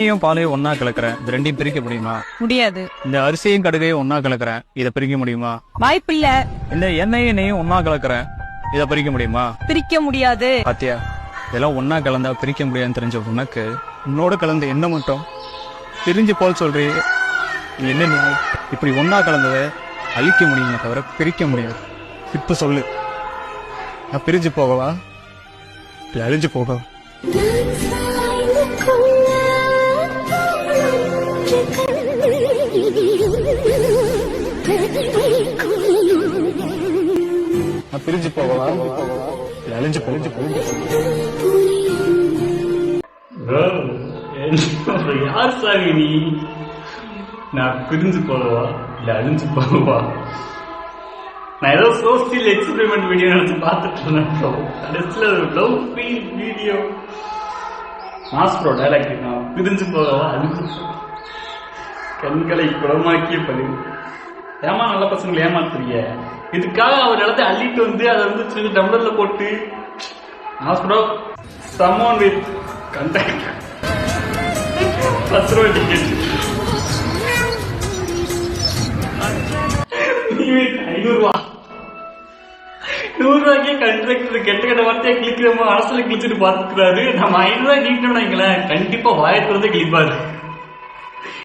அரிசியும் பாலையும் ஒன்னா கலக்குறேன், இது ரெண்டையும் பிரிக்க முடியுமா? முடியாது. இந்த அரிசியும் கடுகையும் ஒன்னா கலக்குறேன், இதை பிரிக்க முடியுமா? வாய்ப்பில்ல. இந்த எண்ணெயும் நெய்யும் ஒன்னா கலக்குறேன், இதை பிரிக்க முடியுமா? பிரிக்க முடியாது. பாத்தியா, இதெல்லாம் ஒன்னா கலந்தா பிரிக்க முடியாதுன்னு தெரிஞ்ச உனக்கு உன்னோட கலந்த என்ன மட்டும் பிரிஞ்சு போல் சொல்றீ? என்ன நீ இப்படி ஒன்னா கலந்ததை அழிக்க முடியுமே தவிர பிரிக்க முடியாது. இப்ப சொல்லு, நான் பிரிஞ்சு போகவா இல்ல அழிஞ்சு போகவா? நான் பிரிஞ்சு போகவா இல்ல அழிஞ்சு போகவா? யார் சாமி நீ? நான் பிரிஞ்சு போகவா இல்ல அழிஞ்சு போகவா? நான் ஏதோ சோசியல் எக்ஸ்பெரிமெண்ட் வீடியோ நினைச்சு பார்த்துட்டு இருந்தேன் ப்ரோ. கடைசியில் love feel video mass bro dialogue. நான் பிரிஞ்சு போகவா அழிஞ்சு கண்களை குளமாக்கிய பதிவு. ஏமா நல்ல பசங்களை ஏமாத்துறீங்க? இதுக்காக அவர் இடத்த அள்ளிட்டு வந்து அதை வந்து சின்ன டம்ளர்ல போட்டு மாஸ் ப்ரோ சம்மோன் வித் கண்டாக்ட் 10 ரூபாய் டிக்கெட் 500 ரூபா 100 ரூபாய்க்கே கண்ட்ராக்டர் கெட்ட கெட்ட வார்த்தையா கிளிக்கிறோமோ அரசுல கிழிச்சிட்டு பாத்துக்கிறாரு. நம்ம 500 ரூபாய் நீட்டோம்னா கண்டிப்பா வாயத்துல கிழிப்பாரு.